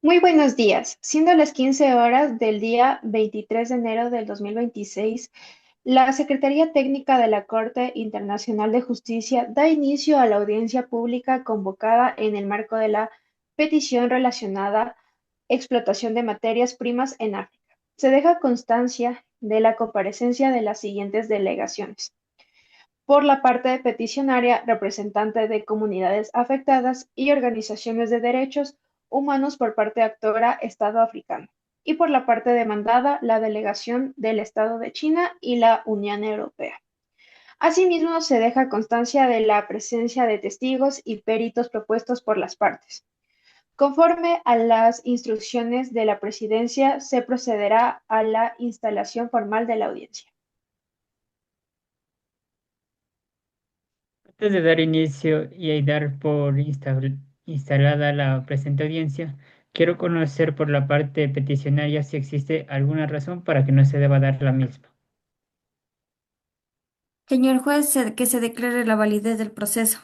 Muy buenos días. Siendo las 15 horas del día 23 de enero del 2026, la Secretaría Técnica de la Corte Internacional de Justicia da inicio a la audiencia pública convocada en el marco de la petición relacionada explotación de materias primas en África. Se deja constancia de la comparecencia de las siguientes delegaciones. Por la parte peticionaria, representante de comunidades afectadas y organizaciones de derechos humanos por parte actora Estado africano. Y por la parte demandada, la delegación del Estado de China y la Unión Europea. Asimismo, se deja constancia de la presencia de testigos y peritos propuestos por las partes. Conforme a las instrucciones de la presidencia, se procederá a la instalación formal de la audiencia. Antes de dar inicio y dar por instalada la presente audiencia, quiero conocer por la parte peticionaria si existe alguna razón para que no se deba dar la misma. Señor juez, que se declare la validez del proceso.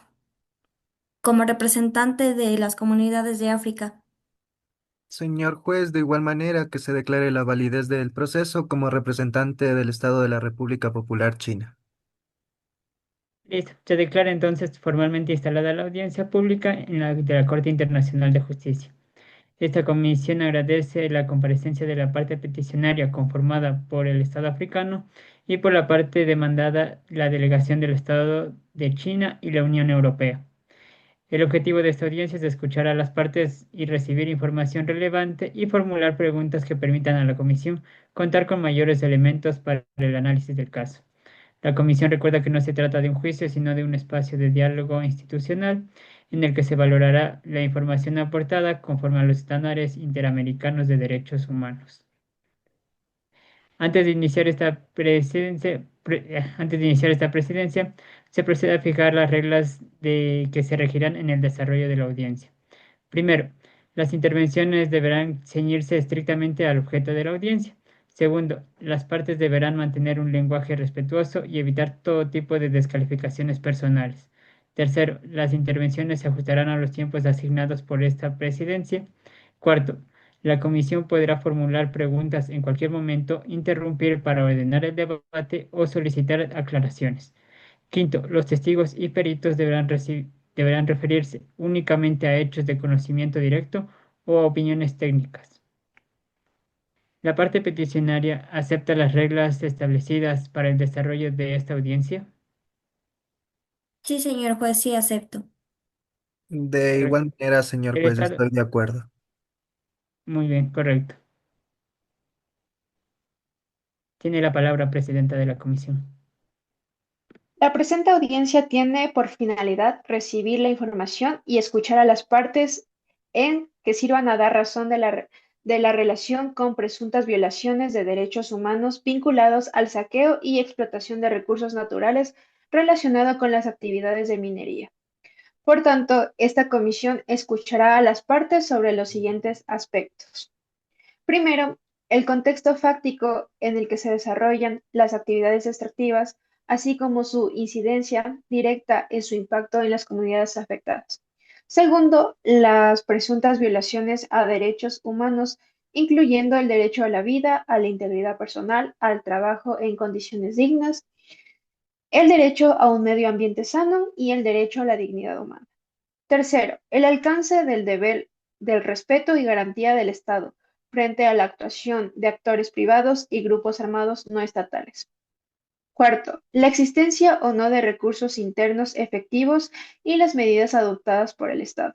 Como representante de las comunidades de África, Señor juez, de igual manera que se declare la validez del proceso como representante del Estado de la República Popular China. Listo. Se declara entonces formalmente instalada la audiencia pública de la Corte Internacional de Justicia. Esta comisión agradece la comparecencia de la parte peticionaria conformada por el Estado africano y por la parte demandada la delegación del Estado de China y la Unión Europea. El objetivo de esta audiencia es escuchar a las partes y recibir información relevante y formular preguntas que permitan a la comisión contar con mayores elementos para el análisis del caso. La comisión recuerda que no se trata de un juicio, sino de un espacio de diálogo institucional en el que se valorará la información aportada conforme a los estándares interamericanos de derechos humanos. Antes de iniciar esta presidencia, se procede a fijar las reglas que se regirán en el desarrollo de la audiencia. Primero, las intervenciones deberán ceñirse estrictamente al objeto de la audiencia. Segundo, las partes deberán mantener un lenguaje respetuoso y evitar todo tipo de descalificaciones personales. Tercero, las intervenciones se ajustarán a los tiempos asignados por esta presidencia. Cuarto, la comisión podrá formular preguntas en cualquier momento, interrumpir para ordenar el debate o solicitar aclaraciones. Quinto, los testigos y peritos deberán referirse únicamente a hechos de conocimiento directo o a opiniones técnicas. La parte peticionaria acepta las reglas establecidas para el desarrollo de esta audiencia. sí, señor juez, sí acepto. De Correcto. igual manera, señor El juez, Estado. estoy de acuerdo. Muy bien, correcto. Tiene la palabra presidenta de la comisión. La presente audiencia tiene por finalidad recibir la información y escuchar a las partes en que sirvan a dar razón de la relación con presuntas violaciones de derechos humanos vinculados al saqueo y explotación de recursos naturales relacionado con las actividades de minería. Por tanto, esta comisión escuchará a las partes sobre los siguientes aspectos. Primero, el contexto fáctico en el que se desarrollan las actividades extractivas, así como su incidencia directa en su impacto en las comunidades afectadas. Segundo, las presuntas violaciones a derechos humanos, incluyendo el derecho a la vida, a la integridad personal, al trabajo en condiciones dignas, el derecho a un medio ambiente sano y el derecho a la dignidad humana. Tercero, el alcance del deber del respeto y garantía del Estado frente a la actuación de actores privados y grupos armados no estatales. Cuarto, la existencia o no de recursos internos efectivos y las medidas adoptadas por el Estado.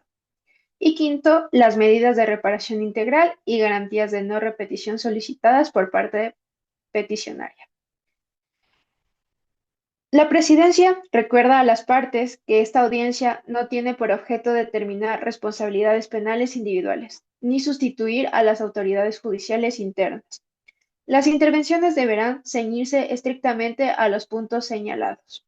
Y quinto, las medidas de reparación integral y garantías de no repetición solicitadas por parte peticionaria. La Presidencia recuerda a las partes que esta audiencia no tiene por objeto determinar responsabilidades penales individuales, ni sustituir a las autoridades judiciales internas. Las intervenciones deberán ceñirse estrictamente a los puntos señalados.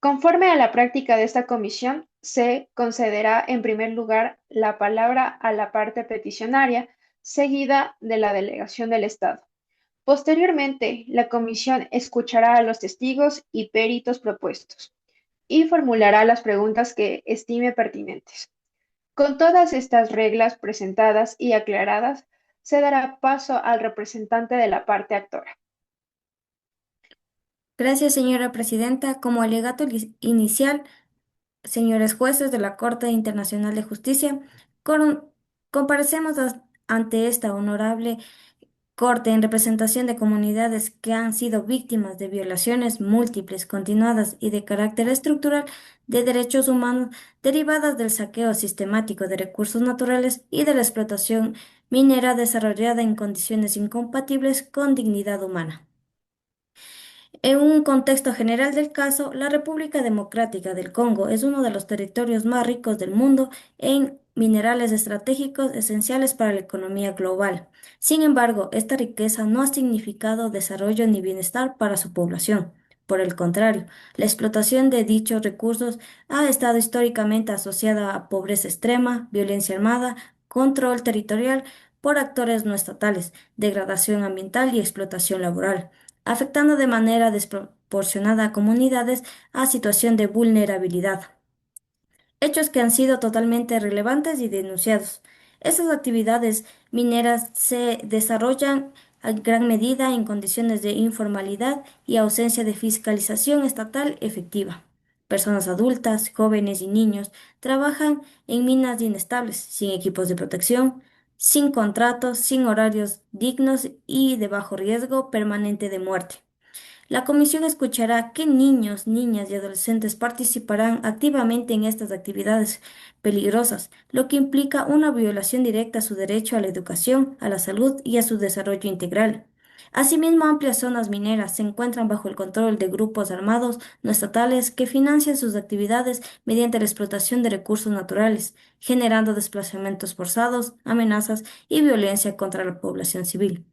Conforme a la práctica de esta comisión, se concederá en primer lugar la palabra a la parte peticionaria, seguida de la delegación del Estado. Posteriormente, la comisión escuchará a los testigos y peritos propuestos y formulará las preguntas que estime pertinentes. Con todas estas reglas presentadas y aclaradas, se dará paso al representante de la parte actora. Gracias, señora presidenta. Como alegato inicial, señores jueces de la Corte Internacional de Justicia, con- comparecemos ante esta honorable Corte en representación de comunidades que han sido víctimas de violaciones múltiples, continuadas y de carácter estructural de derechos humanos derivadas del saqueo sistemático de recursos naturales y de la explotación minera desarrollada en condiciones incompatibles con dignidad humana. En un contexto general del caso, la República Democrática del Congo es uno de los territorios más ricos del mundo en minerales estratégicos esenciales para la economía global. Sin embargo, esta riqueza no ha significado desarrollo ni bienestar para su población. Por el contrario, la explotación de dichos recursos ha estado históricamente asociada a pobreza extrema, violencia armada, control territorial por actores no estatales, degradación ambiental y explotación laboral, afectando de manera desproporcionada a comunidades a situación de vulnerabilidad. Hechos que han sido totalmente relevantes y denunciados. Estas actividades mineras se desarrollan en gran medida en condiciones de informalidad y ausencia de fiscalización estatal efectiva. Personas adultas, jóvenes y niños trabajan en minas inestables, sin equipos de protección, sin contratos, sin horarios dignos y de bajo riesgo permanente de muerte. La comisión escuchará qué niños, niñas y adolescentes participarán activamente en estas actividades peligrosas, lo que implica una violación directa a su derecho a la educación, a la salud y a su desarrollo integral. Asimismo, amplias zonas mineras se encuentran bajo el control de grupos armados no estatales que financian sus actividades mediante la explotación de recursos naturales, generando desplazamientos forzados, amenazas y violencia contra la población civil.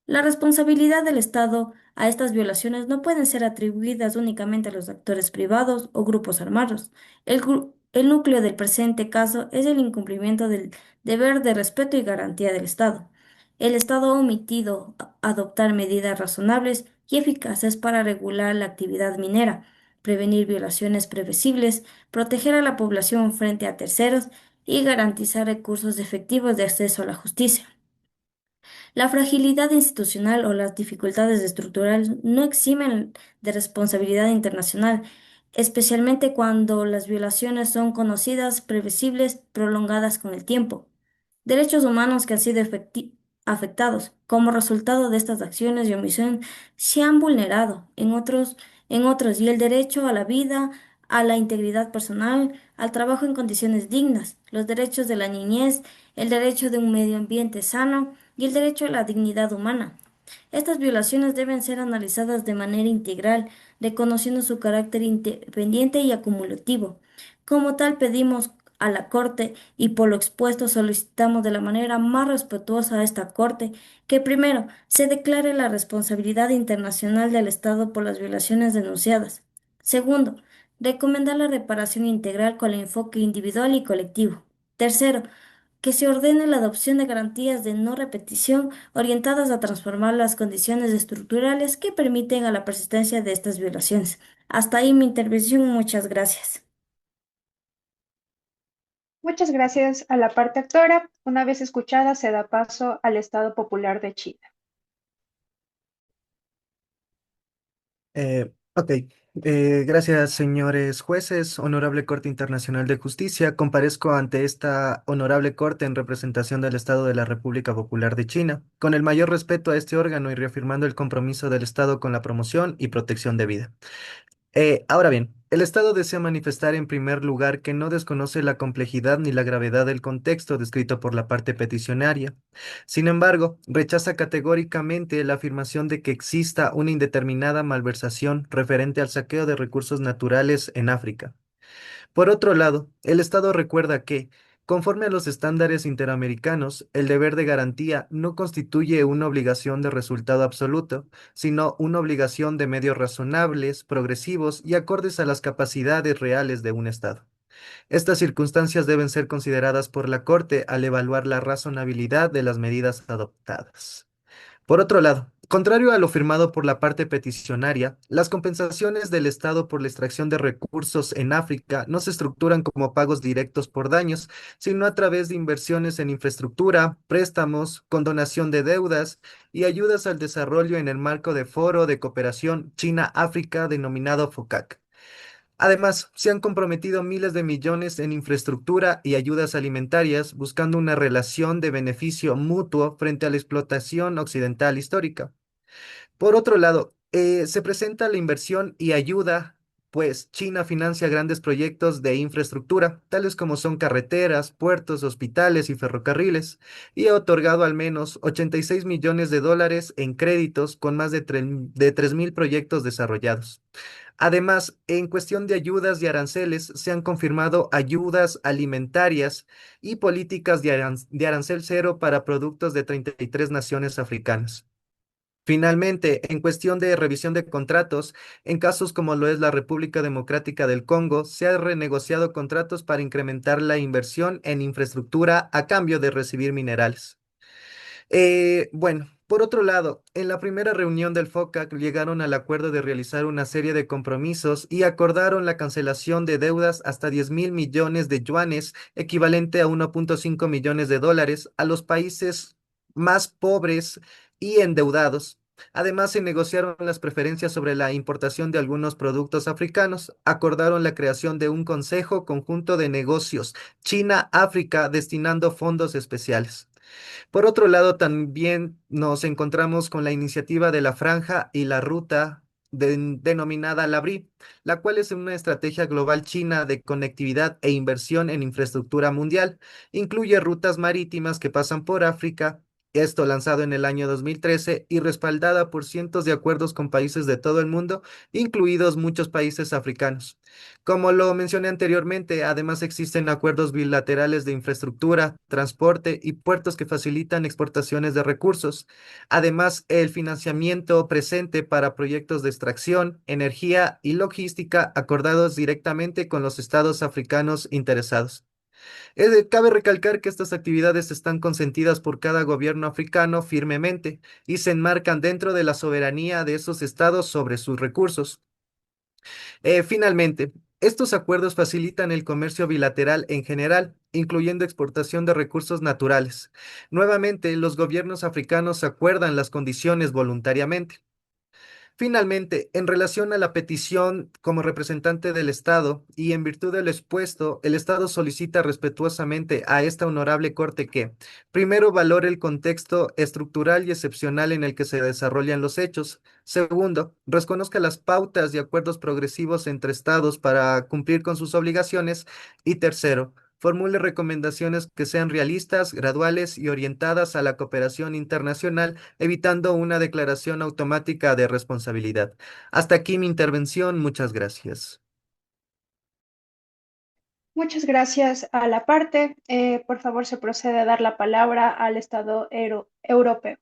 La responsabilidad del Estado a estas violaciones no pueden ser atribuidas únicamente a los actores privados o grupos armados. El núcleo del presente caso es el incumplimiento del deber de respeto y garantía del Estado. El Estado ha omitido adoptar medidas razonables y eficaces para regular la actividad minera, prevenir violaciones previsibles, proteger a la población frente a terceros y garantizar recursos efectivos de acceso a la justicia. La fragilidad institucional o las dificultades estructurales no eximen de responsabilidad internacional, especialmente cuando las violaciones son conocidas, previsibles, prolongadas con el tiempo. Derechos humanos que han sido afectados como resultado de estas acciones y omisión se han vulnerado en otros, y el derecho a la vida, a la integridad personal, al trabajo en condiciones dignas, los derechos de la niñez, el derecho de un medio ambiente sano y el derecho a la dignidad humana. Estas violaciones deben ser analizadas de manera integral, reconociendo su carácter independiente y acumulativo. Como tal, pedimos a la Corte y por lo expuesto solicitamos de la manera más respetuosa a esta Corte que primero se declare la responsabilidad internacional del Estado por las violaciones denunciadas. Segundo, recomendar la reparación integral con el enfoque individual y colectivo. Tercero, que se ordene la adopción de garantías de no repetición orientadas a transformar las condiciones estructurales que permiten a la persistencia de estas violaciones. Hasta ahí mi intervención. Muchas gracias. Muchas gracias a la parte actora. Una vez escuchada, se da paso al Estado Popular de China. Ok. Gracias, señores jueces. Honorable Corte Internacional de Justicia, comparezco ante esta honorable Corte en representación del Estado de la República Popular de China, con el mayor respeto a este órgano y reafirmando el compromiso del Estado con la promoción y protección de vida. Ahora bien, el Estado desea manifestar en primer lugar que no desconoce la complejidad ni la gravedad del contexto descrito por la parte peticionaria. Sin embargo, rechaza categóricamente la afirmación de que exista una indeterminada malversación referente al saqueo de recursos naturales en África. Por otro lado, el Estado recuerda que, conforme a los estándares interamericanos, el deber de garantía no constituye una obligación de resultado absoluto, sino una obligación de medios razonables, progresivos y acordes a las capacidades reales de un Estado. Estas circunstancias deben ser consideradas por la Corte al evaluar la razonabilidad de las medidas adoptadas. Por otro lado, Contrario a lo firmado por la parte peticionaria, las compensaciones del Estado por la extracción de recursos en África no se estructuran como pagos directos por daños, sino a través de inversiones en infraestructura, préstamos, condonación de deudas y ayudas al desarrollo en el marco de Foro de Cooperación China-África denominado FOCAC. Además, se han comprometido miles de millones en infraestructura y ayudas alimentarias, buscando una relación de beneficio mutuo frente a la explotación occidental histórica. Por otro lado, se presenta la inversión y ayuda, pues China financia grandes proyectos de infraestructura, tales como son carreteras, puertos, hospitales y ferrocarriles, y ha otorgado al menos 86 millones de dólares en créditos con más de 3.000 proyectos desarrollados. Además, en cuestión de ayudas y aranceles, se han confirmado ayudas alimentarias y políticas de arancel cero para productos de 33 naciones africanas. Finalmente, en cuestión de revisión de contratos, en casos como lo es la República Democrática del Congo, se han renegociado contratos para incrementar la inversión en infraestructura a cambio de recibir minerales. Bueno, por otro lado, en la primera reunión del FOCAC llegaron al acuerdo de realizar una serie de compromisos y acordaron la cancelación de deudas hasta 10.000 millones de yuanes, equivalente a 1.5 millones de dólares, a los países más pobres y endeudados. Además, se negociaron las preferencias sobre la importación de algunos productos africanos, acordaron la creación de un Consejo Conjunto de Negocios China-África destinando fondos especiales. Por otro lado, también nos encontramos con la iniciativa de la Franja y la Ruta denominada la BRI, la cual es una estrategia global china de conectividad e inversión en infraestructura mundial. Incluye rutas marítimas que pasan por África. Esto lanzado en el año 2013 y respaldada por cientos de acuerdos con países de todo el mundo, incluidos muchos países africanos. Como lo mencioné anteriormente, además existen acuerdos bilaterales de infraestructura, transporte y puertos que facilitan exportaciones de recursos. Además, el financiamiento presente para proyectos de extracción, energía y logística acordados directamente con los estados africanos interesados. Cabe recalcar que estas actividades están consentidas por cada gobierno africano firmemente y se enmarcan dentro de la soberanía de esos estados sobre sus recursos. Finalmente, estos acuerdos facilitan el comercio bilateral en general, incluyendo exportación de recursos naturales. Nuevamente, los gobiernos africanos acuerdan las condiciones voluntariamente. Finalmente, en relación a la petición como representante del Estado y en virtud del expuesto, el Estado solicita respetuosamente a esta honorable Corte que, primero, valore el contexto estructural y excepcional en el que se desarrollan los hechos. Segundo, reconozca las pautas y acuerdos progresivos entre Estados para cumplir con sus obligaciones. Y tercero, formule recomendaciones que sean realistas, graduales y orientadas a la cooperación internacional, evitando una declaración automática de responsabilidad. Hasta aquí mi intervención. Muchas gracias. Muchas gracias a la parte. Por favor, se procede a dar la palabra al Estado europeo.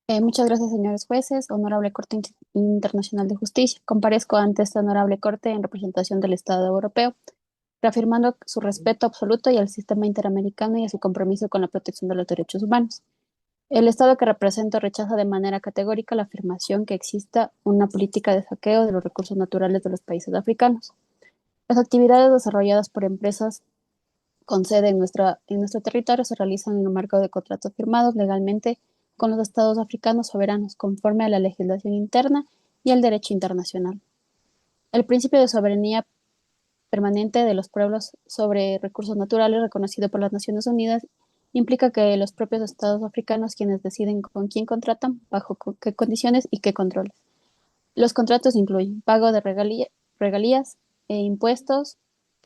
Muchas gracias, señores jueces. Honorable Corte Internacional de Justicia. Comparezco ante esta honorable Corte en representación del Estado europeo, reafirmando su respeto absoluto y al sistema interamericano y a su compromiso con la protección de los derechos humanos. El Estado que represento rechaza de manera categórica la afirmación que exista una política de saqueo de los recursos naturales de los países africanos. Las actividades desarrolladas por empresas con sede en nuestro territorio se realizan en el marco de contratos firmados legalmente con los estados africanos soberanos, conforme a la legislación interna y el derecho internacional. El principio de soberanía permanente de los pueblos sobre recursos naturales, reconocido por las Naciones Unidas, implica que los propios estados africanos quienes deciden con quién contratan, bajo qué condiciones y qué controles. Los contratos incluyen pago de regalías, impuestos,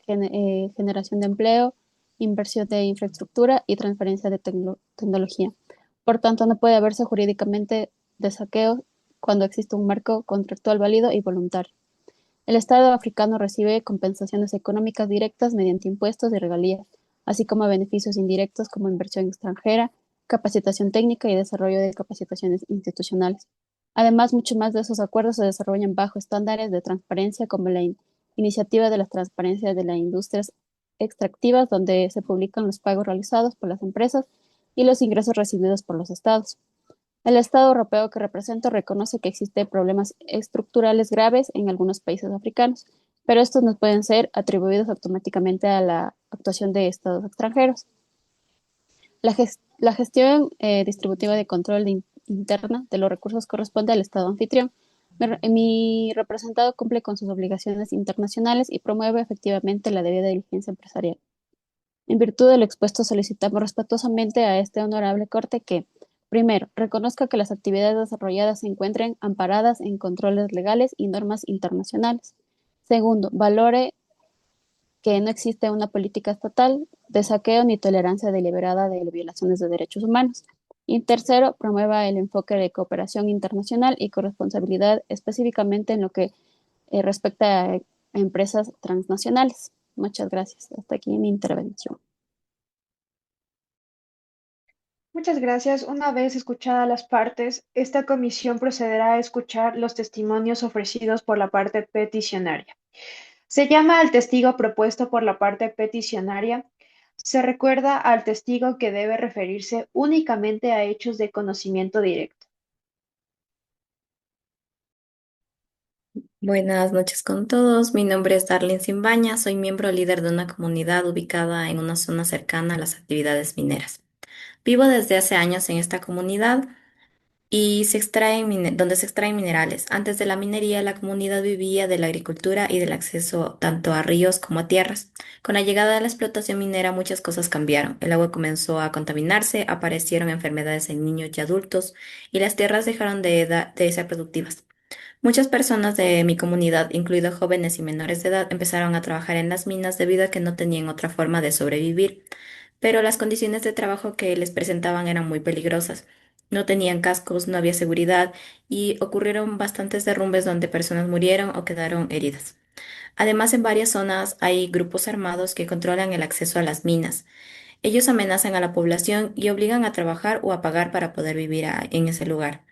generación de empleo, inversión de infraestructura y transferencia de tecnología. Por tanto, no puede haberse jurídicamente de saqueo cuando existe un marco contractual válido y voluntario. El Estado africano recibe compensaciones económicas directas mediante impuestos y regalías, así como beneficios indirectos como inversión extranjera, capacitación técnica y desarrollo de capacitaciones institucionales. Además, muchos más de esos acuerdos se desarrollan bajo estándares de transparencia como la iniciativa de las transparencias de las industrias extractivas, donde se publican los pagos realizados por las empresas y los ingresos recibidos por los estados. El Estado europeo que represento reconoce que existen problemas estructurales graves en algunos países africanos, pero estos no pueden ser atribuidos automáticamente a la actuación de estados extranjeros. La gestión distributiva de control interna de los recursos corresponde al Estado anfitrión. Mi representado cumple con sus obligaciones internacionales y promueve efectivamente la debida diligencia empresarial. En virtud de lo expuesto, solicitamos respetuosamente a este honorable Corte que, primero, reconozca que las actividades desarrolladas se encuentren amparadas en controles legales y normas internacionales. Segundo, valore que no existe una política estatal de saqueo ni tolerancia deliberada de violaciones de derechos humanos. Y tercero, promueva el enfoque de cooperación internacional y corresponsabilidad específicamente en lo que respecta a empresas transnacionales. Muchas gracias. Hasta aquí mi intervención. Muchas gracias. Una vez escuchadas las partes, esta comisión procederá a escuchar los testimonios ofrecidos por la parte peticionaria. Se llama al testigo propuesto por la parte peticionaria. Se recuerda al testigo que debe referirse únicamente a hechos de conocimiento directo. Buenas noches con todos. Mi nombre es Darlene Simbaña. Soy miembro líder de una comunidad ubicada en una zona cercana a las actividades mineras. Vivo desde hace años en esta comunidad y donde se extraen minerales. Antes de la minería, la comunidad vivía de la agricultura y del acceso tanto a ríos como a tierras. Con la llegada de la explotación minera, muchas cosas cambiaron. El agua comenzó a contaminarse, aparecieron enfermedades en niños y adultos, y las tierras dejaron de ser productivas. Muchas personas de mi comunidad, incluidos jóvenes y menores de edad, empezaron a trabajar en las minas debido a que no tenían otra forma de sobrevivir, pero las condiciones de trabajo que les presentaban eran muy peligrosas. No tenían cascos, no había seguridad y ocurrieron bastantes derrumbes donde personas murieron o quedaron heridas. Además, en varias zonas hay grupos armados que controlan el acceso a las minas. Ellos amenazan a la población y obligan a trabajar o a pagar para poder vivir en ese lugar.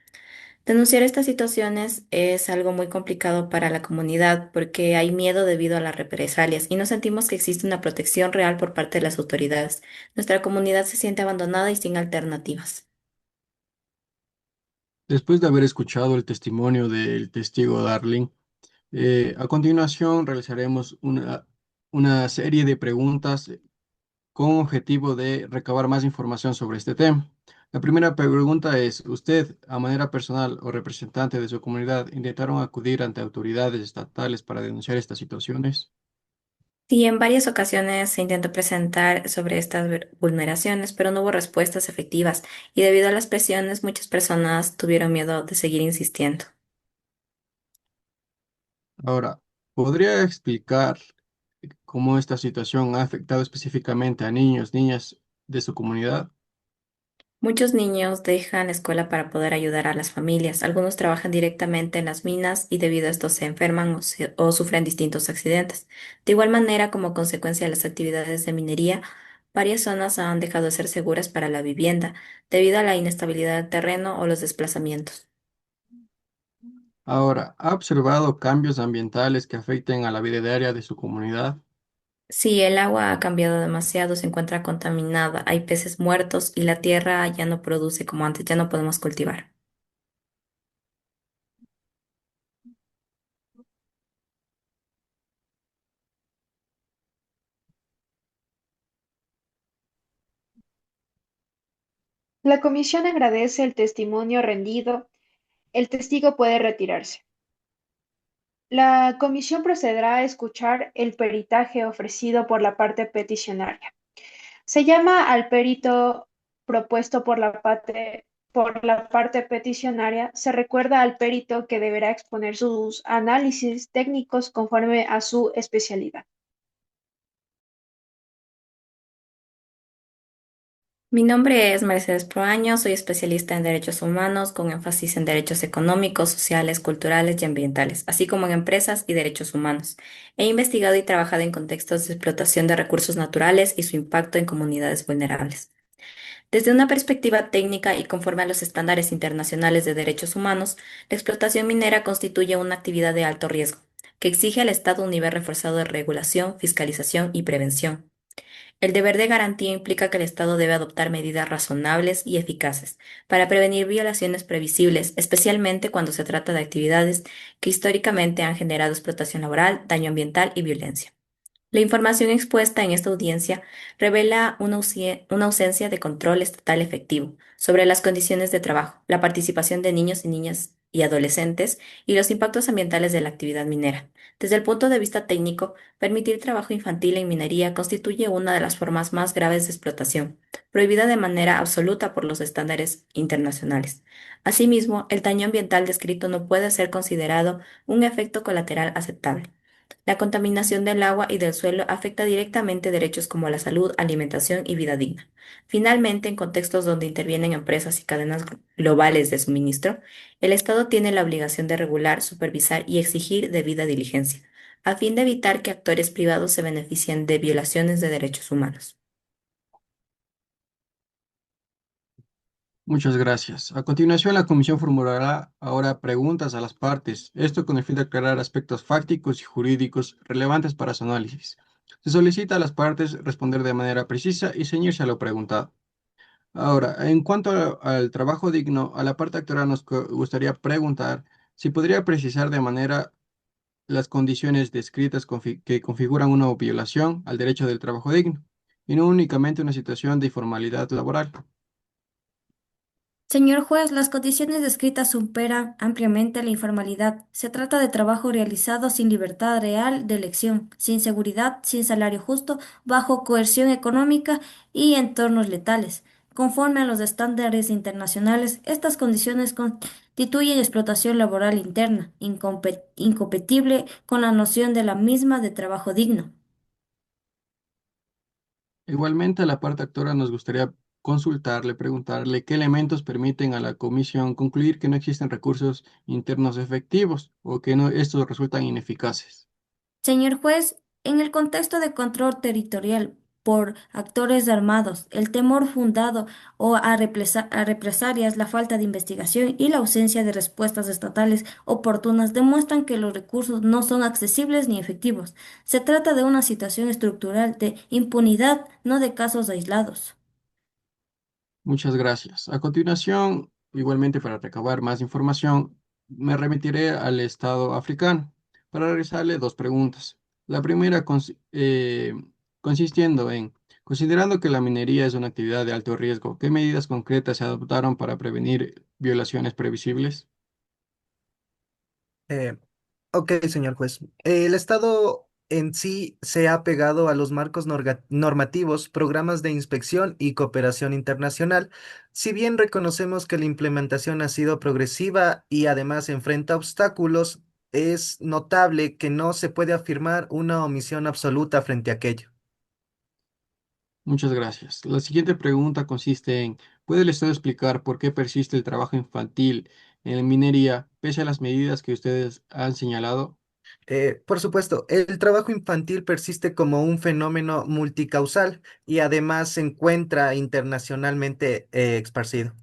Denunciar estas situaciones es algo muy complicado para la comunidad porque hay miedo debido a las represalias y no sentimos que existe una protección real por parte de las autoridades. Nuestra comunidad se siente abandonada y sin alternativas. Después de haber escuchado el testimonio del testigo Darling, a continuación realizaremos una serie de preguntas con objetivo de recabar más información sobre este tema. La primera pregunta es, ¿usted, a manera personal o representante de su comunidad, intentaron acudir ante autoridades estatales para denunciar estas situaciones? Sí, en varias ocasiones se intentó presentar sobre estas vulneraciones, pero no hubo respuestas efectivas y debido a las presiones muchas personas tuvieron miedo de seguir insistiendo. Ahora, ¿podría explicar cómo esta situación ha afectado específicamente a niños, niñas de su comunidad? Muchos niños dejan la escuela para poder ayudar a las familias. Algunos trabajan directamente en las minas y debido a esto se enferman o sufren distintos accidentes. De igual manera, como consecuencia de las actividades de minería, varias zonas han dejado de ser seguras para la vivienda debido a la inestabilidad del terreno o los desplazamientos. Ahora, ¿ha observado cambios ambientales que afecten a la vida diaria de su comunidad? Sí, el agua ha cambiado demasiado, se encuentra contaminada, hay peces muertos y la tierra ya no produce como antes, ya no podemos cultivar. La comisión agradece el testimonio rendido. El testigo puede retirarse. La comisión procederá a escuchar el peritaje ofrecido por la parte peticionaria. Se llama al perito propuesto por la parte peticionaria. Se recuerda al perito que deberá exponer sus análisis técnicos conforme a su especialidad. Mi nombre es Mercedes Proaño, soy especialista en derechos humanos con énfasis en derechos económicos, sociales, culturales y ambientales, así como en empresas y derechos humanos. He investigado y trabajado en contextos de explotación de recursos naturales y su impacto en comunidades vulnerables. Desde una perspectiva técnica y conforme a los estándares internacionales de derechos humanos, la explotación minera constituye una actividad de alto riesgo, que exige al Estado un nivel reforzado de regulación, fiscalización y prevención. El deber de garantía implica que el Estado debe adoptar medidas razonables y eficaces para prevenir violaciones previsibles, especialmente cuando se trata de actividades que históricamente han generado explotación laboral, daño ambiental y violencia. La información expuesta en esta audiencia revela una ausencia de control estatal efectivo sobre las condiciones de trabajo, la participación de niños y niñas y adolescentes y los impactos ambientales de la actividad minera. Desde el punto de vista técnico, permitir trabajo infantil en minería constituye una de las formas más graves de explotación, prohibida de manera absoluta por los estándares internacionales. Asimismo, el daño ambiental descrito no puede ser considerado un efecto colateral aceptable. La contaminación del agua y del suelo afecta directamente derechos como la salud, alimentación y vida digna. Finalmente, en contextos donde intervienen empresas y cadenas globales de suministro, el Estado tiene la obligación de regular, supervisar y exigir debida diligencia, a fin de evitar que actores privados se beneficien de violaciones de derechos humanos. Muchas gracias. A continuación, la comisión formulará ahora preguntas a las partes, esto con el fin de aclarar aspectos fácticos y jurídicos relevantes para su análisis. Se solicita a las partes responder de manera precisa y ceñirse a lo preguntado. Ahora, en cuanto al trabajo digno, a la parte actora nos gustaría preguntar si podría precisar de manera las condiciones descritas que configuran una violación al derecho del trabajo digno y no únicamente una situación de informalidad laboral. Señor juez, las condiciones descritas superan ampliamente la informalidad. Se trata de trabajo realizado sin libertad real de elección, sin seguridad, sin salario justo, bajo coerción económica y entornos letales. Conforme a los estándares internacionales, estas condiciones constituyen explotación laboral interna, incompatible con la noción de la misma de trabajo digno. Igualmente, a la parte actora nos gustaría consultarle, preguntarle qué elementos permiten a la comisión concluir que no existen recursos internos efectivos o que estos resultan ineficaces. Señor juez, en el contexto de control territorial por actores armados, el temor fundado o a represalias, la falta de investigación y la ausencia de respuestas estatales oportunas demuestran que los recursos no son accesibles ni efectivos. Se trata de una situación estructural de impunidad, no de casos aislados. Muchas gracias. A continuación, igualmente para recabar más información, me remitiré al Estado africano para realizarle dos preguntas. La primera consistiendo en, considerando que la minería es una actividad de alto riesgo, ¿qué medidas concretas se adoptaron para prevenir violaciones previsibles? Eh, ok, señor juez. El Estado en sí se ha pegado a los marcos normativos, programas de inspección y cooperación internacional. Si bien reconocemos que la implementación ha sido progresiva y además enfrenta obstáculos, es notable que no se puede afirmar una omisión absoluta frente a aquello. Muchas gracias. La siguiente pregunta consiste en, ¿puede el Estado explicar por qué persiste el trabajo infantil en la minería pese a las medidas que ustedes han señalado? Por supuesto, el trabajo infantil persiste como un fenómeno multicausal y además se encuentra internacionalmente esparcido.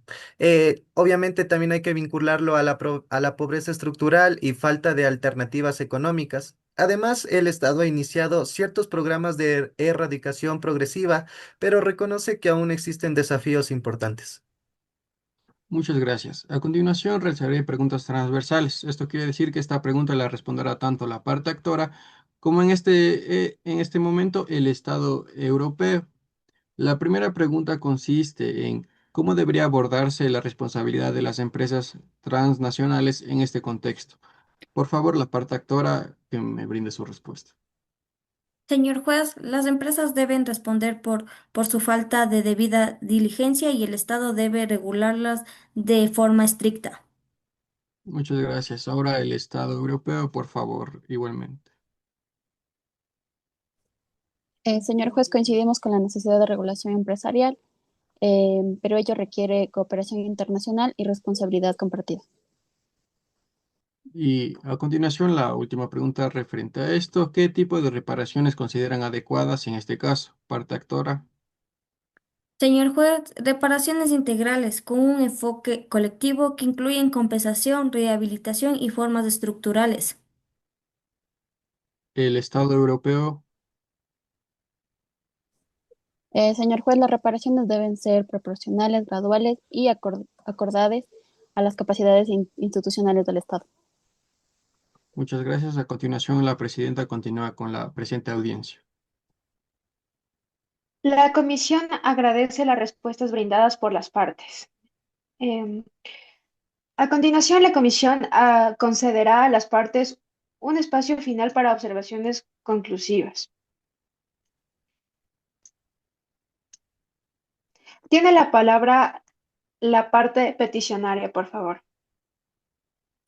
Obviamente también hay que vincularlo a a la pobreza estructural y falta de alternativas económicas. Además, el Estado ha iniciado ciertos programas de erradicación progresiva, pero reconoce que aún existen desafíos importantes. Muchas gracias. A continuación realizaré preguntas transversales. Esto quiere decir que esta pregunta la responderá tanto la parte actora como en este momento el Estado europeo. La primera pregunta consiste en cómo debería abordarse la responsabilidad de las empresas transnacionales en este contexto. Por favor, la parte actora que me brinde su respuesta. Señor juez, las empresas deben responder por su falta de debida diligencia y el Estado debe regularlas de forma estricta. Muchas gracias. Ahora el Estado europeo, por favor, igualmente. Señor juez, coincidimos con la necesidad de regulación empresarial, pero ello requiere cooperación internacional y responsabilidad compartida. Y a continuación, la última pregunta referente a esto. ¿Qué tipo de reparaciones consideran adecuadas en este caso? Parte actora. Señor juez, reparaciones integrales con un enfoque colectivo que incluyen compensación, rehabilitación y formas estructurales. El Estado europeo. Señor juez, las reparaciones deben ser proporcionales, graduales y acordadas a las capacidades institucionales del Estado. Muchas gracias. A continuación, la presidenta continúa con la presente audiencia. La comisión agradece las respuestas brindadas por las partes. Em, a continuación, la comisión concederá a las partes un espacio final para observaciones conclusivas. Tiene la palabra la parte peticionaria, por favor.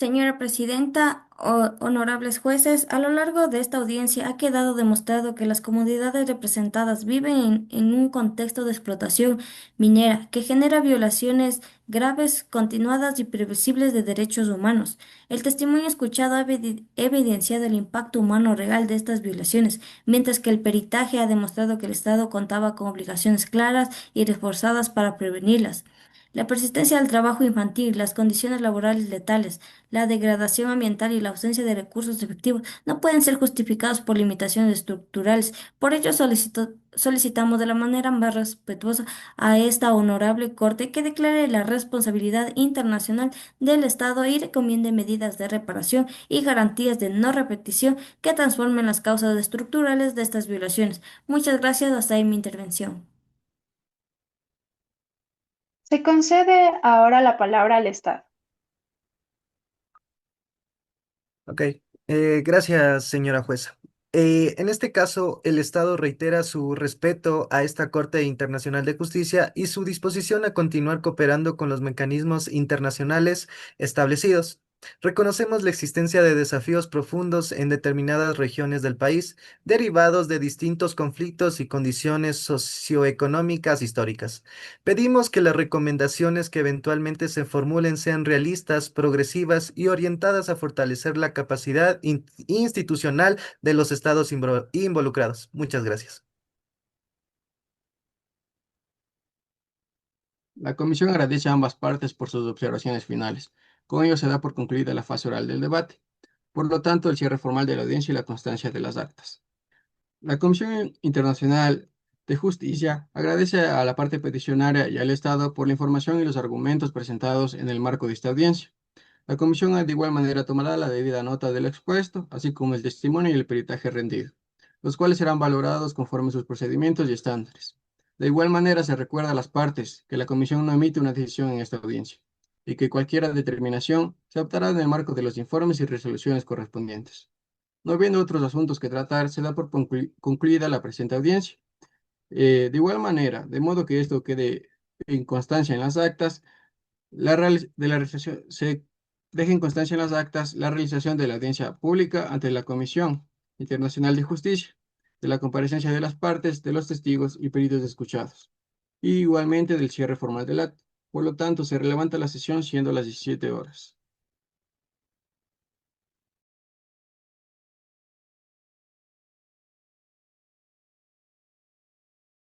Señora Presidenta, honorables jueces, a lo largo de esta audiencia ha quedado demostrado que las comunidades representadas viven en un contexto de explotación minera que genera violaciones graves, continuadas y previsibles de derechos humanos. El testimonio escuchado ha evidenciado el impacto humano real de estas violaciones, mientras que el peritaje ha demostrado que el Estado contaba con obligaciones claras y reforzadas para prevenirlas. La persistencia del trabajo infantil, las condiciones laborales letales, la degradación ambiental y la ausencia de recursos efectivos no pueden ser justificados por limitaciones estructurales. Por ello solicitamos de la manera más respetuosa a esta honorable Corte que declare la responsabilidad internacional del Estado y recomiende medidas de reparación y garantías de no repetición que transformen las causas estructurales de estas violaciones. Muchas gracias, hasta ahí mi intervención. Se concede ahora la palabra al Estado. Ok, gracias, señora jueza. En este caso, el Estado reitera su respeto a esta Corte Internacional de Justicia y su disposición a continuar cooperando con los mecanismos internacionales establecidos. Reconocemos la existencia de desafíos profundos en determinadas regiones del país, derivados de distintos conflictos y condiciones socioeconómicas históricas. Pedimos que las recomendaciones que eventualmente se formulen sean realistas, progresivas y orientadas a fortalecer la capacidad institucional de los estados involucrados. Muchas gracias. La comisión agradece a ambas partes por sus observaciones finales. Con ello se da por concluida la fase oral del debate. Por lo tanto, el cierre formal de la audiencia y la constancia de las actas. La Comisión Internacional de Justicia agradece a la parte peticionaria y al Estado por la información y los argumentos presentados en el marco de esta audiencia. La comisión de igual manera tomará la debida nota del expuesto, así como el testimonio y el peritaje rendido, los cuales serán valorados conforme a sus procedimientos y estándares. De igual manera se recuerda a las partes que la comisión no emite una decisión en esta audiencia y que cualquier determinación se adoptará en el marco de los informes y resoluciones correspondientes. No habiendo otros asuntos que tratar, se da por concluida la presente audiencia. De igual manera, de modo que esto quede en constancia en las actas, se deje en constancia en las actas la realización de la audiencia pública ante la Comisión Internacional de Justicia, de la comparecencia de las partes, de los testigos y peritos escuchados, y igualmente del cierre formal del acto. Por lo tanto, se levanta la sesión siendo las 17 horas.